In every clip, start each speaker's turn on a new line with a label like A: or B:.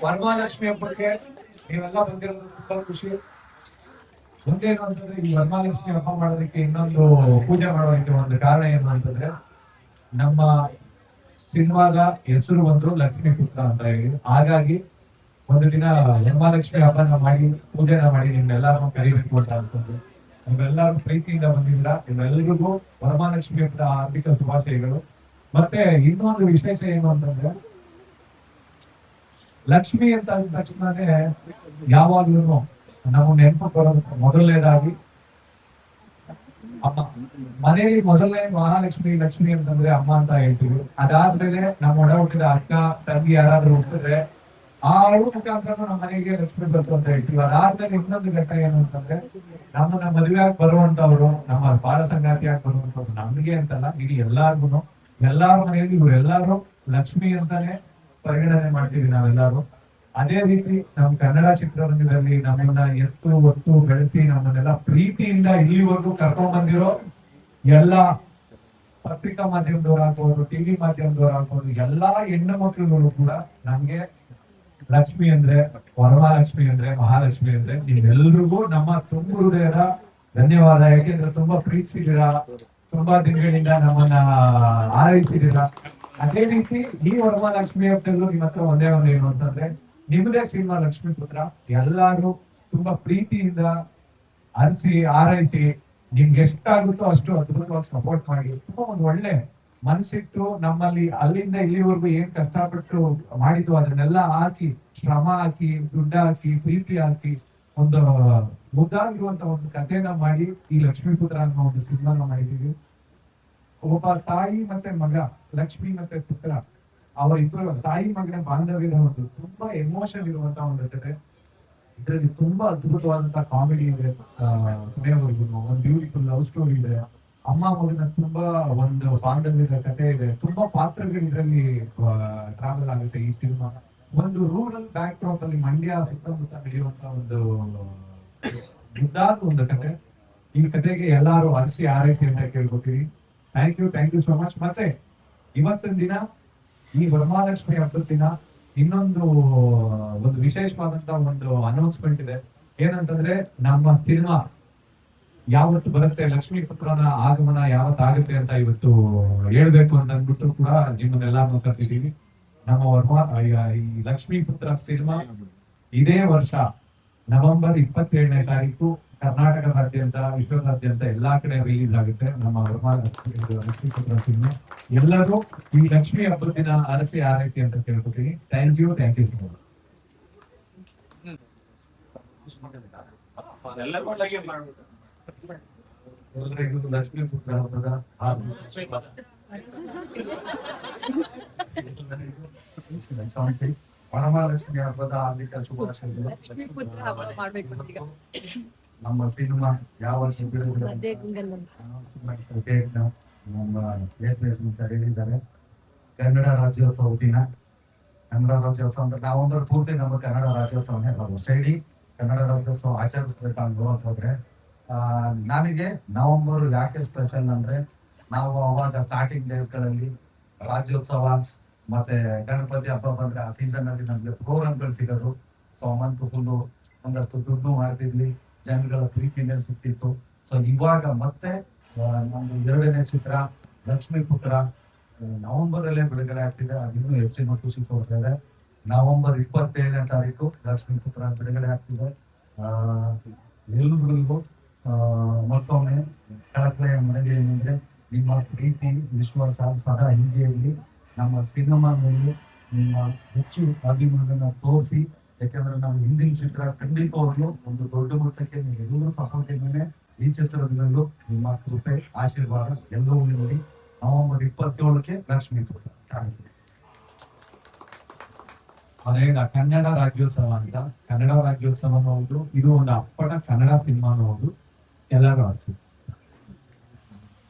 A: ವರಮಹಾಲಕ್ಷ್ಮಿ ಹಬ್ಬಕ್ಕೆ ನೀವೆಲ್ಲ ಬಂದಿರೋದು ತುಂಬಾ ಖುಷಿ. ಮುಂದೇನು ಅಂತಂದ್ರೆ ಈ ವರಮಹಾಲಕ್ಷ್ಮಿ ಹಬ್ಬ ಮಾಡೋದಕ್ಕೆ ಇನ್ನೊಂದು ಪೂಜೆ ಮಾಡೋದಕ್ಕೆ ಒಂದು ಕಾರಣ ಏನು ಅಂತಂದ್ರೆ ನಮ್ಮ ಸಿನಿಮಾದ ಹೆಸರು ಬಂದು ಲಕ್ಷ್ಮೀ ಪುತ್ರ ಅಂತ ಹೇಳಿ. ಹಾಗಾಗಿ ಒಂದು ದಿನ ವರಮಹಾಲಕ್ಷ್ಮಿ ಹಬ್ಬನ ಮಾಡಿ ಪೂಜೆನ ಮಾಡಿ ನಿಮ್ಮೆಲ್ಲರನ್ನು ಕರಿಬೇಕು ಅಂತ ಅನ್ಕೊಂಡು ನೀವೆಲ್ಲರೂ ಪ್ರೀತಿಯಿಂದ ಬಂದಿದ್ರ. ನಿಮ್ಮೆಲ್ಲರಿಗೂ ವರಮಹಾಲಕ್ಷ್ಮಿ ಹಬ್ಬದ ಹಾರ್ದಿಕ ಶುಭಾಶಯಗಳು. ಮತ್ತೆ ಇನ್ನೊಂದು ವಿಶೇಷ ಏನು ಅಂತಂದ್ರೆ ಲಕ್ಷ್ಮಿ ಅಂತ ಅಂದ ತಕ್ಷಣನೇ ಯಾವಾಗ್ಲೂ ನಾವು ನೆನಪು ಬರೋದು ಮೊದಲನೇದಾಗಿ ಅಮ್ಮ. ಮನೆಯಲ್ಲಿ ಮೊದಲನೇ ಮಹಾಲಕ್ಷ್ಮಿ ಲಕ್ಷ್ಮಿ ಅಂತಂದ್ರೆ ಅಮ್ಮ ಅಂತ ಹೇಳ್ತೀವಿ. ಅದಾದ್ಮೇಲೆ ನಮ್ಮ ಒಡ ಹುಟ್ಟಿದ ಅಕ್ಕ ತಂಗಿ ಯಾರಾದ್ರೂ ಹುಟ್ಟಿದ್ರೆ ಆ ಅವಳು ಮುಖಾಂತರ ನಮ್ಮ ಮನೆಗೆ ಲಕ್ಷ್ಮಿ ಬಂತು ಅಂತ ಹೇಳ್ತೀವಿ. ಅದಾದ್ಮೇಲೆ ಇನ್ನೊಂದು ಘಟ್ಟ ಏನು ಅಂತಂದ್ರೆ ನಮ್ಮನ್ನ ಮದುವೆಯಾಗಿ ಬರುವಂತವ್ರು, ನಮ್ಮ ಬಾಳ ಸಂಗಾತಿಯಾಗಿ ಬರುವಂತವ್ರು, ನಮ್ಗೆ ಅಂತಲ್ಲ ಇಡೀ ಎಲ್ಲಾರ್ಗು, ಎಲ್ಲಾರ ಮನೆಯಲ್ಲಿ ಇವರೆಲ್ಲಾರು ಲಕ್ಷ್ಮಿ ಅಂತಾನೆ ಪರಿಗಣನೆ ಮಾಡ್ತೀವಿ ನಾವೆಲ್ಲರೂ. ಅದೇ ರೀತಿ ನಮ್ಮ ಕನ್ನಡ ಚಿತ್ರರಂಗದಲ್ಲಿ ನಮ್ಮನ್ನ ಎತ್ತು ಹೊತ್ತು ಬೆಳೆಸಿ ನಮ್ಮನ್ನೆಲ್ಲ ಪ್ರೀತಿಯಿಂದ ಇಲ್ಲಿವರೆಗೂ ಕರ್ಕೊಂಡ್ ಬಂದಿರೋ ಎಲ್ಲ ಪತ್ರಿಕಾ ಮಾಧ್ಯಮದವರಾಗ್ಬೋದು, ಟಿವಿ ಮಾಧ್ಯಮದವರಾಗ್ಬೋದು, ಎಲ್ಲಾ ಹೆಣ್ಣು ಮಕ್ಕಳುಗಳು ಕೂಡ ನಮ್ಗೆ ಲಕ್ಷ್ಮಿ ಅಂದ್ರೆ, ವರಮಹಾಲಕ್ಷ್ಮಿ ಅಂದ್ರೆ, ಮಹಾಲಕ್ಷ್ಮಿ ಅಂದ್ರೆ ನೀವೆಲ್ರಿಗೂ ನಮ್ಮ ತುಂಬ ಹೃದಯದ ಧನ್ಯವಾದ. ಯಾಕೆಂದ್ರೆ ತುಂಬಾ ಪ್ರೀತಿಸಿದೀರಾ, ತುಂಬಾ ದಿನಗಳಿಂದ ನಮ್ಮನ್ನ ಆರೈಸಿದೀರಾ. ಅದೇ ರೀತಿ ಈ ವರಮಹಾಲಕ್ಷ್ಮಿ ಹಬ್ಬದಲ್ಲೂ ನಿಮ್ಮ ಹತ್ರ ಒಂದೇ ಒಂದು ಏನು ಅಂತಂದ್ರೆ ನಿಮ್ಮದೇ ಸಿನಿಮಾ ಲಕ್ಷ್ಮೀ ಪುತ್ರ ಎಲ್ಲಾರು ತುಂಬಾ ಪ್ರೀತಿಯಿಂದ ಹರಿಸಿ ಆರೈಸಿ ನಿಮ್ಗೆ ಎಷ್ಟಾಗುತ್ತೋ ಅಷ್ಟು ಅದ್ಭುತವಾಗಿ ಸಪೋರ್ಟ್ ಮಾಡಿ ತುಂಬಾ ಒಂದು ಒಳ್ಳೆ ಮನಸ್ಸಿಟ್ಟು ನಮ್ಮಲ್ಲಿ ಅಲ್ಲಿಂದ ಇಲ್ಲಿವರೆಗೂ ಏನ್ ಕಷ್ಟಪಟ್ಟು ಮಾಡಿದ್ವು ಅದನ್ನೆಲ್ಲ ಹಾಕಿ, ಶ್ರಮ ಹಾಕಿ, ದುಡ್ಡು ಹಾಕಿ, ಪ್ರೀತಿ ಹಾಕಿ ಒಂದು ಮುದ್ದಾಗಿರುವಂತ ಒಂದು ಕಥೆನ ಮಾಡಿ ಈ ಲಕ್ಷ್ಮೀ ಪುತ್ರ ಅನ್ನೋ ಒಂದು ಸಿನಿಮಾನ ಮಾಡಿದೀವಿ. ಒಬ್ಬ ತಾಯಿ ಮತ್ತೆ ಮಗ, ಲಕ್ಷ್ಮಿ ಮತ್ತೆ ಪುತ್ರ, ಅವರ ಇಬ್ಬರು ತಾಯಿ ಮಗನ ಬಾಂಧವ್ಯದ ಒಂದು ತುಂಬಾ ಎಮೋಷನ್ ಇರುವಂತ ಒಂದು ಕಥೆ. ಇದರಲ್ಲಿ ತುಂಬಾ ಅದ್ಭುತವಾದಂತಹ ಕಾಮಿಡಿ ಇದೆ, ಕೊನೆಯವರೆಗೂ ಒಂದು ಬ್ಯೂಟಿಫುಲ್ ಲವ್ ಸ್ಟೋರಿ ಇದೆ, ಅಮ್ಮ ಮಗನ ತುಂಬಾ ಒಂದು ಬಾಂಧವ್ಯದ ಕಥೆ ಇದೆ, ತುಂಬಾ ಪಾತ್ರಗಳು ಇದರಲ್ಲಿ ಟ್ರಾವೆಲ್ ಆಗುತ್ತೆ ಈ ಸಿನಿಮಾ. ಒಂದು ರೂರಲ್ ಬ್ಯಾಕ್ ಡ್ರಾಪ್ ಅಲ್ಲಿ ಮಂಡ್ಯ ಸುತ್ತಮುತ್ತ ನಡೆಯುವಂತ ಒಂದು ಮುದ್ದಾದ ಒಂದು ಕಥೆ. ಈ ಕಥೆಗೆ ಎಲ್ಲಾರು ಹರಿಸಿ ಆರೈಸಿ ಅಂತ ಕೇಳ್ಕೊತೀವಿ. Thank you so much. ಮತ್ತೆ ಇವತ್ತಿನ ದಿನ ಈ ವರಮಹಾಲಕ್ಷ್ಮಿ ಹಬ್ಬದ ದಿನ ಇನ್ನೊಂದು ಒಂದು ವಿಶೇಷವಾದಂತ ಒಂದು ಅನೌನ್ಸ್ಮೆಂಟ್ ಇದೆ. ಏನಂತಂದ್ರೆ ನಮ್ಮ ಸಿನಿಮಾ ಯಾವತ್ತು ಬರುತ್ತೆ, ಲಕ್ಷ್ಮೀ ಪುತ್ರನ ಆಗಮನ ಯಾವತ್ತಾಗುತ್ತೆ ಅಂತ ಇವತ್ತು ಹೇಳ್ಬೇಕು ಅಂತ ಅಂದ್ಬಿಟ್ಟು ಕೂಡ ನಿಮ್ಮನ್ನೆಲ್ಲಾರು ಕರ್ತಿದ್ದೀವಿ. ನಮ್ಮ ಈ ಲಕ್ಷ್ಮೀ ಪುತ್ರ ಸಿನಿಮಾ ಇದೇ ವರ್ಷ ನವೆಂಬರ್ 27ನೇ ತಾರೀಕು ಕರ್ನಾಟಕದಾದ್ಯಂತ, ವಿಶ್ವದಾದ್ಯಂತ ಎಲ್ಲಾ ಕಡೆ ರಿಲೀಸ್ ಆಗುತ್ತೆ ನಮ್ಮ ಲಕ್ಷ್ಮೀ ಪುತ್ರ ಸಿನಿಮಾ. ಎಲ್ಲರೂ ಈ ಲಕ್ಷ್ಮಿ ಹಬ್ಬದ ದಿನ ಅರಸಿ ಆರೈಸಿ ಅಂತ ಕೇಳ್ಕೊತೀನಿ. Thank you so much. ಎಲ್ಲರಿಗೂ ಲಕ್ಷ್ಮೀ ಪುತ್ರ ಹಬ್ಬದ ವರಮಹಾಲಕ್ಷ್ಮಿ ಹಬ್ಬದ ಹಾರ್ದಿಕ ಶುಭಾಶಯಗಳು. ನಮ್ಮ ಸಿನಿಮಾ ಯಾವ ನಮ್ಮ ಹೇಳಿದ್ದಾರೆ. ಕನ್ನಡ ರಾಜ್ಯೋತ್ಸವ ದಿನ, ಕನ್ನಡ ರಾಜ್ಯೋತ್ಸವ ಅಂದ್ರೆ ನಾವೊಂದು ಪೂರ್ತಿ ನಮ್ಮ ಕನ್ನಡ ರಾಜ್ಯೋತ್ಸವನೇ ಇಡೀ ಕನ್ನಡ ರಾಜ್ಯೋತ್ಸವ ಆಚರಿಸ್ಬೇಕಂದ್ರೆ ನನಗೆ ನವೆಂಬರ್ ಯಾಕೆ ಸ್ಪೆಷಲ್ ಅಂದ್ರೆ ನಾವು ಅವಾಗ ಸ್ಟಾರ್ಟಿಂಗ್ ಡೇಸ್ಗಳಲ್ಲಿ ರಾಜ್ಯೋತ್ಸವ ಮತ್ತೆ ಗಣಪತಿ ಹಬ್ಬ ಬಂದ್ರೆ ಆ ಸೀಸನ್ ಅಲ್ಲಿ ನಮ್ಗೆ ಪ್ರೋಗ್ರಾಮ್ಗಳು ಸಿಗೋದು. ಸೊ ಮಂತ್ ಫುಲ್ಲು ಒಂದಷ್ಟು ದುಡ್ಡು ಮಾಡ್ತಿದ್ವಿ, ಜನಗಳ ಪ್ರೀತಿನೇ ಸಿಕ್ತಿತ್ತು. ಸೊ ಇವಾಗ ಮತ್ತೆ ನಮ್ದು 2ನೇ ಚಿತ್ರ ಲಕ್ಷ್ಮೀ ಪುತ್ರ ನವೆಂಬರ್ ಅಲ್ಲೇ ಬಿಡುಗಡೆ ಆಗ್ತಿದೆ. ಅದಿನ್ನೂ ಹೆಚ್ಚಿನ ಖುಷಿ ಕೊಡ್ತಾ ಇದೆ. ನವೆಂಬರ್ 27ನೇ ತಾರೀಕು ಲಕ್ಷ್ಮೀ ಪುತ್ರ ಬಿಡುಗಡೆ ಆಗ್ತಿದೆ. ಎಲ್ರಿಗೂ ಮತ್ತೊಮ್ಮೆ ಕಳಕಳೆಯ ಮನೆಗೆ ಏನಂದ್ರೆ ನಿಮ್ಮ ಪ್ರೀತಿ ವಿಶ್ವಾಸ ಸದಾ ಹೀಗೆ ಇರಲಿ. ನಮ್ಮ ಸಿನಿಮಾ ಮೇಲೆ ನಿಮ್ಮ ಹೆಚ್ಚು ಅಭಿಮಾನನ ತೋರಿಸಿ, ಯಾಕಂದ್ರೆ ನಾವು ಹಿಂದಿನ ಚಿತ್ರ ಖಂಡಿತವಾಗ್ಲೂ ಒಂದು ದೊಡ್ಡ ಮಟ್ಟಕ್ಕೆ ನೀವು ಎಲ್ಲರೂ ಸಪೋರ್ಟ್ ಮೇಲೆ ಈ ಚಿತ್ರದಲ್ಲೂ ನಿಮ್ಮ ಕೃಪೆ ಆಶೀರ್ವಾದ ಎಲ್ಲವೂ ನೋಡಿ. ನವೆಂಬರ್ 27ಕ್ಕೆ ಲಕ್ಷ್ಮೀ ಪುತ್ರ. ಅದೇಗ ಕನ್ನಡ ರಾಜ್ಯೋತ್ಸವ ಅಂತ, ಕನ್ನಡ ರಾಜ್ಯೋತ್ಸವ ಹೌದು, ಇದು ಒಂದು ಅಪ್ಪಟ ಕನ್ನಡ ಸಿನಿಮಾನು ಹೌದು. ಎಲ್ಲರೂ ಆಚೆ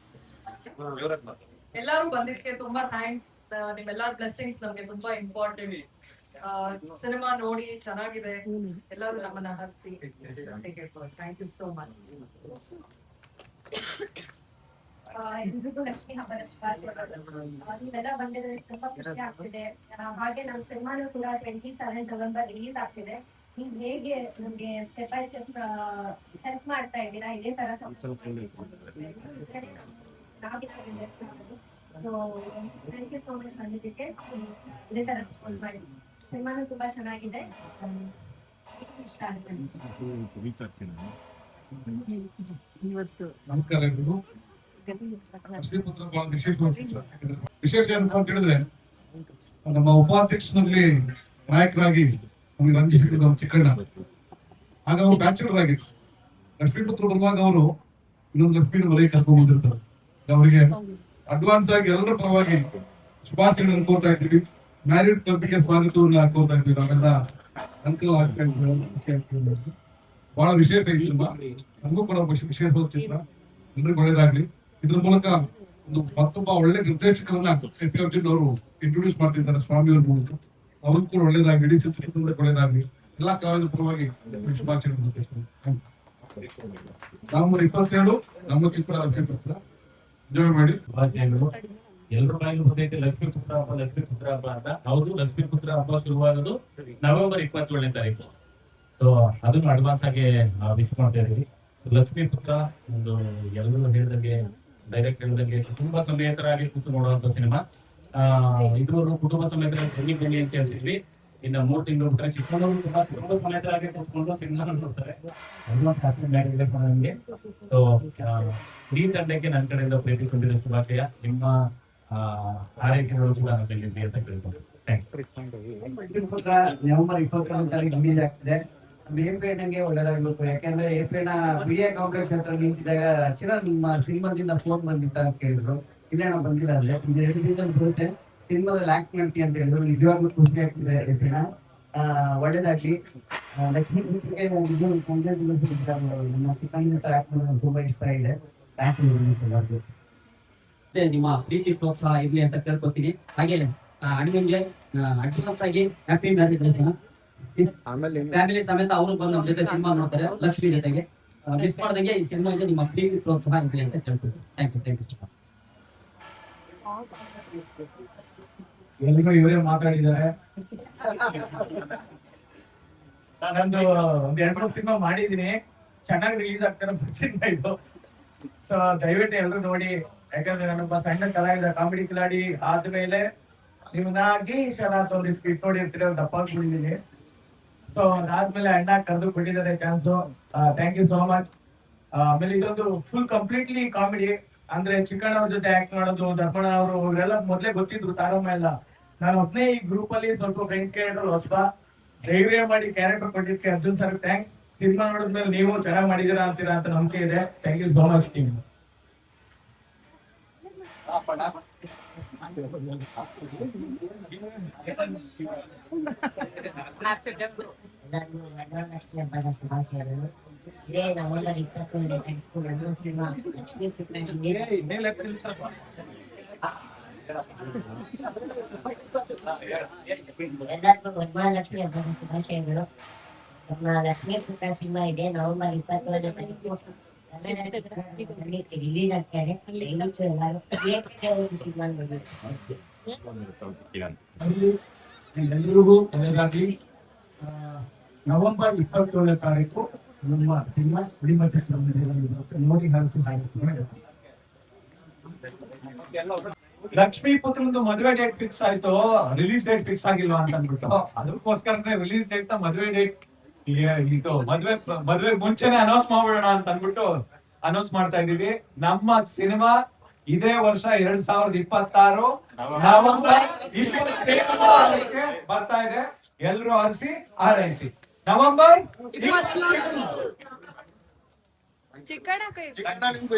B: ಎಲ್ಲರೂ ಬಂದಿದ್ದಕ್ಕೆ ತುಂಬಾ ಥ್ಯಾಂಕ್ಸ್. ನಿಮ್ಮೆಲ್ಲರ ಬ್ಲೆಸ್ಸಿಂಗ್ಸ್ ನಮ್ಗೆ ತುಂಬಾ ಇಂಪಾರ್ಟೆಂಟ್. ಸಿನಿಮಾ ನೋಡಿ ಚೆನ್ನಾಗಿದೆ, ಎಲ್ಲರೂ ನಮ್ಮನ್ನ ಹರಿಸಿ. Thank you so much.
C: ಎಲ್ರಿಗೂ ಲಕ್ಷ್ಮಿ ಹಬ್ಬದ ಶುಭಾಶಯಗಳು. ನೀವೆಲ್ಲ ಬಂದಿದ್ರೆ ತುಂಬಾ ಖುಷಿ ಆಗ್ತಿದೆ. ಹಾಗೆ ನಮ್ಮ ಸಿನಿಮಾನು ಕೂಡ 27 ನವೆಂಬರ್ ರಿಲೀಸ್ ಆಗ್ತಿದೆ. ನೀವು ಹೇಗೆ ನಮ್ಗೆ ಸ್ಟೆಪ್ ಬೈ ಸ್ಟೆಪ್ ಹೆಲ್ಪ್ ಮಾಡ್ತಾ ಇದ್ದೀರಾ, ಇದೇ ತರ ಥ್ಯಾಂಕ್ ಯು ಸೋ ಮಚ್ ಬಂದಿದ್ದಕ್ಕೆ. ಇದೇ ತರ ಸಪೋರ್ಟ್ ಮಾಡಿ. ಸಿನಿಮಾನು ತುಂಬಾ ಚೆನ್ನಾಗಿದೆ, ಇಷ್ಟ ಆಗುತ್ತೆ.
D: ಇವತ್ತು
A: ನಮಸ್ಕಾರ ಎಲ್ರಿಗೂ. ಲಕ್ಷ್ಮೀಪುತ್ರ ಬಹಳ ವಿಶೇಷ ಏನು ಅಂತ ಹೇಳಿದ್ರೆ, ನಮ್ಮ ಉಪಾಧ್ಯಕ್ಷರಲ್ಲಿ ನಾಯಕರಾಗಿ ನಮಗೆ ರಂಜಿಸಿದ್ರು ನಮ್ಮ ಚಿಕ್ಕಣ್ಣ. ಆಗ ಅವರು ಬ್ಯಾಚುಲರ್ ಆಗಿದ್ರು. ಲಕ್ಷ್ಮೀಪುತ್ರ ಬರುವಾಗ ಅವರು ಇನ್ನೊಂದು ಲಕ್ಷ್ಮೀನ ಮನೆಗೆ ಕರ್ಕೊಂಡು ಬಂದಿರ್ತಾರೆ. ಅವರಿಗೆ ಅಡ್ವಾನ್ಸ್ ಆಗಿ ಎಲ್ಲರ ಪರವಾಗಿ ಶುಭಾಶಯಗಳನ್ನು ಕೋರ್ತಾ ಇದ್ದೀವಿ. ಮ್ಯಾರಿಡ್ ಕ್ಲಬ್ಗೆ ಸ್ವಾಗತವನ್ನು ಕೋರ್ತಾ ಇದ್ದೀವಿ. ನಾವೆಲ್ಲ ಅಂಕಲ್ ಆಗ್ತಾ ಇದ್ದೀವಿ. ಬಹಳ ವಿಶೇಷ ಈ ಸಿನಿಮಾ, ನಮಗೂ ಕೂಡ ವಿಶೇಷವಾದ ಚಿತ್ರ. ಎಲ್ರಿಗೂ ಒಳ್ಳೇದಾಗ್ಲಿ. ಇದ್ರ ಮೂಲಕ ಒಂದು ಮತ್ತೊಬ್ಬ ಒಳ್ಳೆ ನಿರ್ದೇಶಕರನ್ನ ಅರ್ಜುನ್ ಅವರು ಇಂಟ್ರೊಡ್ಯೂಸ್ ಮಾಡ್ತಿದ್ದಾರೆ ಸ್ವಾಮಿಯವ್ರ ಮೂಲಕ. ಅವ್ರಿಗೂ ಕೂಡ ಒಳ್ಳೇದಾಗ್ಲಿ, ಇಡೀ ಚಿತ್ರತಂಡ ಒಳ್ಳೇದಾಗ್ಲಿ. ಎಲ್ಲಾ ಕಲಾವಿದರ ಪರವಾಗಿ ಶುಭಾಶಯಗಳು. ನವೆಂಬರ್ 27 ನಮ್ಮ ಚಿತ್ರ ಎಂಜಾಯ್ ಮಾಡಿ.
E: ಶುಭಾಶಯಗಳು. ಎಲ್ರ ಬಾಯಿಗೂ ಬಂದೈತೆ ಲಕ್ಷ್ಮೀಪುತ್ರ ಹಬ್ಬ ಅಂತ. ಹೌದು, ಲಕ್ಷ್ಮೀಪುತ್ರ ಹಬ್ಬ ಶುರುವಾಗೋದು ನವೆಂಬರ್ 27ನೇ ತಾರೀಕು. ಸೊ ಅದನ್ನು ಅಡ್ವಾನ್ಸ್ ಆಗಿ ವಿಶ್ ಮಾಡ್ತಾ ಇದೀವಿ. ಲಕ್ಷ್ಮೀಪುತ್ರ ಒಂದು ಎಲ್ಲರೂ ಹೇಳಿದಂಗೆ, ಡೈರೆಕ್ಟ್ ಹೇಳಿದಂಗೆ ಕುಟುಂಬ ಸಮೇತರಾಗಿ ಕೂತು ನೋಡುವಂತ ಸಿನಿಮಾ. ಇದುವರೆಗೂ ಕುಟುಂಬ ಸಮೇತರಾಗಿ ಬನ್ನಿ ಅಂತ ಹೇಳ್ತಿದ್ವಿ. ಇನ್ನು 3 ತಿಂಗಳು ಬಿಟ್ಟರೆ ಚಿಕ್ಕಮಗಳೂರು ಕೂಡ ಕುಟುಂಬ ಸಮೇತರಾಗಿ ಕೂತ್ಕೊಂಡು ಸಿನಿಮಾ ನೋಡ್ತಾರೆ. ಅಡ್ವಾನ್ಸ್ ನಮಗೆ. ಸೊ ಈ ತಂಡಕ್ಕೆ ನನ್ನ ಕಡೆಯಿಂದ ಪ್ರೀತಿ ಕೊಂಡಿರೋ ಶುಭಾಶಯ. ನಿಮ್ಮ ಆರೈಕೆಗಳು ಕೂಡ ನಮ್ಮಲ್ಲಿ ಅಂತ ಕೇಳ್ಕೊಂಡು
F: ನವೆಂಬರ್ 21 ತಾರೀಕು ರಿಲೀಸ್ ಆಗ್ತಿದೆ. ಏಪ್ರಿಲ್ಗೆ ಒಳ್ಳೇದಾಗ್ಬೇಕು. ಯಾಕಂದ್ರೆ ಏಪ್ರಿಲ್ ಬಿಡಿಎ ಕಾಂಪ್ಲೆಕ್ಸ್ ಹತ್ರ ನಿಂತಿದ್ದಾಗ ಅಚ್ಚಿರ ನಿಮ್ಮ ಸಿನಿಮಾದಿಂದ ಫೋನ್ ಬಂದಿತ್ತ ಅಂತ ಕೇಳಿದ್ರು. ಇಲ್ಲ ಬಂದಿಲ್ಲ ಅಂದ್ರೆ ಇದು 2 ದಿನದಲ್ಲಿ ಬರುತ್ತೆ, ಸಿನಿಮಾದಲ್ಲಿ ಆಕ್ಟ್ ಮಾಡ್ತೀವಿ ಅಂತ ಹೇಳಿದ್ರು. ನಿಜವಾಗ್ಲೂ ಖುಷಿ ಆಗ್ತಿದೆ. ಏಪ್ರಿಲ್ ಒಳ್ಳೇದಾಗ್ಲಿ. ಲಕ್ಷ್ಮೀ ಪುತ್ರಕ್ಕೆ ನಮ್ಮ ಚಿಕ್ಕಣ್ಣ ಆಕ್ಟ್ ಮಾಡೋದು ತುಂಬಾ ಇಷ್ಟ ಇದೆ.
G: ನಿಮ್ಮ ಪ್ರೀತಿ ಪ್ರೋತ್ಸಾಹ ಇರ್ಲಿ ಅಂತ ಕೇಳ್ಕೊತೀನಿ. ಹಾಗೆ ಅಣ್ಣಂಗೆ ಅಡ್ವಾನ್ಸ್ ಆಗಿ ಹ್ಯಾಪಿ ಮ್ಯಾರೇಜ್ ಅಂತ ಫ್ಯಾಮಿಲಿ ಸಮೇತ ಅವರು ಬಂದು ನಮ್ಮ ಜೊತೆ ಸಿನಿಮಾ ನೋಡ್ತಾರೆ. ಲಕ್ಷ್ಮಿ ಜೊತೆಗೆ ಮಿಸ್ ಮಾಡ್ದಂಗೆ ಈ ಸಿನಿಮಾಗೆ ನಿಮ್ಮ ಪ್ರೀತಿ ಪ್ರೋತ್ಸಾಹ ಇರ್ಲಿ ಅಂತ ಕೇಳ್ಕೊತೀನಿ. Thank you.
A: ಎಲ್ಲಿಗೂ ಇವರೇ ಮಾತಾಡಿದ್ದಾರೆ. ನಾನೊಂದು 2-3 ಸಿನಿಮಾ ಮಾಡಿದೀನಿ, ಚೆನ್ನಾಗಿ ರಿಲೀಸ್ ಆಗ್ತಾರೆ ಸಿನಿಮಾ ಇದು. ಸೊ ದಯವಿಟ್ಟು ಎಲ್ಲರೂ ನೋಡಿ. ಯಾಕಂದ್ರೆ ನಾನೊಬ್ಬ ಸಣ್ಣ ಕಲಾವಿದ, ಕಾಮಿಡಿ ಕಿಲಾಡಿ ಆದ್ಮೇಲೆ ನಿಮ್ನಾಗಿ ಶರಾತ್ ಒಂದು ಸ್ಕಿಟ್ ನೋಡಿರ್ತೀರ, ದಪ್ಪ ಬಿಟ್ಟಿದ್ದೀನಿ. ಸೊ ಅದಾದ್ಮೇಲೆ ಅಣ್ಣ ಕರೆದು ಕೊಟ್ಟಿದ್ದಾರೆ chance. Thank you so much. ಆಮೇಲೆ ಇದೊಂದು ಫುಲ್ ಕಂಪ್ಲೀಟ್ಲಿ ಕಾಮಿಡಿ. ಅಂದ್ರೆ ಚಿಕ್ಕಣ್ಣ ಅವ್ರ ಜೊತೆ ಆಕ್ಟ್ ಮಾಡೋದು, ದರ್ಪಣ ಅವರು ಇವರೆಲ್ಲ ಮೊದ್ಲೇ ಗೊತ್ತಿದ್ರು, ತಾರಮ್ಮ ಎಲ್ಲ. ನಾನು ಒಬ್ಬನೇ ಈ ಗ್ರೂಪ್ ಅಲ್ಲಿ ಸ್ವಲ್ಪ ಫ್ರೆಂಡ್ಸ್ ಕ್ಯಾರೆಕ್ಟರ್ ಹೊಸಬ. ಧೈರ್ಯ ಮಾಡಿ ಕ್ಯಾರೆಕ್ಟರ್ ಕೊಟ್ಟಿದ್ದಕ್ಕೆ ಅರ್ಜುನ್ ಸರ್ ಥ್ಯಾಂಕ್ಸ್. ಸಿನಿಮಾ ನೋಡಿದ್ಮೇಲೆ ನೀವು ಚೆನ್ನಾಗಿ ಮಾಡಿದೀರಾ ಅಂತೀರಾ ಅಂತ ನಂಬಿಕೆ ಇದೆ. Thank you so much team.
D: ಇದೇ ನವೆಂಬರ್ 21 ನನ್ನ ಸಿನಿಮಾ ಲಕ್ಷ್ಮೀ ಪುತ್ರ ಎಲ್ಲರಿಗೂ ವರಮಹಾಲಕ್ಷ್ಮಿ ಹಬ್ಬದ ಶುಭಾಶಯಗಳು. ನಮ್ಮ ಲಕ್ಷ್ಮೀ ಪುತ್ರ ಸಿನಿಮಾ ಇದೆ ನವೆಂಬರ್ 21 ತಾರೀಕು ರಿಲೀಸ್ ಆಗ್ತಾರೆ. ದಯವಿಟ್ಟು ಎಲ್ಲರೂ ಸಿನಿಮಾ ನೋಡಿ.
A: ಎಲ್ಲರಿಗೂ ಒಳ್ಳೆಯದಾಗಿ. ನವೆಂಬರ್ 27ನೇ ತಾರೀಕು ನಮ್ಮ ಸಿನಿಮಾ ಕುಡಿಮ ಚಕ್ರ ನೋಡಿ ಲಕ್ಷ್ಮೀ ಪುತ್ರಂದು ಮದುವೆ ಡೇಟ್ ಫಿಕ್ಸ್ ಆಯ್ತು, ರಿಲೀಸ್ ಡೇಟ್ ಫಿಕ್ಸ್ ಆಗಿಲ್ವಾ ಅಂತ ಅಂದ್ಬಿಟ್ಟು ಅದಕ್ಕೋಸ್ಕರನೇ ರಿಲೀಸ್ ಡೇಟ್ ನ ಮದುವೆ ಡೇಟ್ ಇದು ಮದುವೆ ಮುಂಚೆನೆ ಅನೌನ್ಸ್ ಮಾಡ್ಬಿಡೋಣ ಅಂತ ಅಂದ್ಬಿಟ್ಟು ಅನೌನ್ಸ್ ಮಾಡ್ತಾ ಇದೀವಿ. ನಮ್ಮ ಸಿನಿಮಾ ಇದೇ ವರ್ಷ 2026 ನವೆಂಬರ್ 27 ಬರ್ತಾ ಇದೆ. ಎಲ್ರು ಹರಿಸಿ ಹಾರೈಸಿ. ನವೆಂಬರ್ 27
H: ಚಿಕ್ಕಣ್ಣ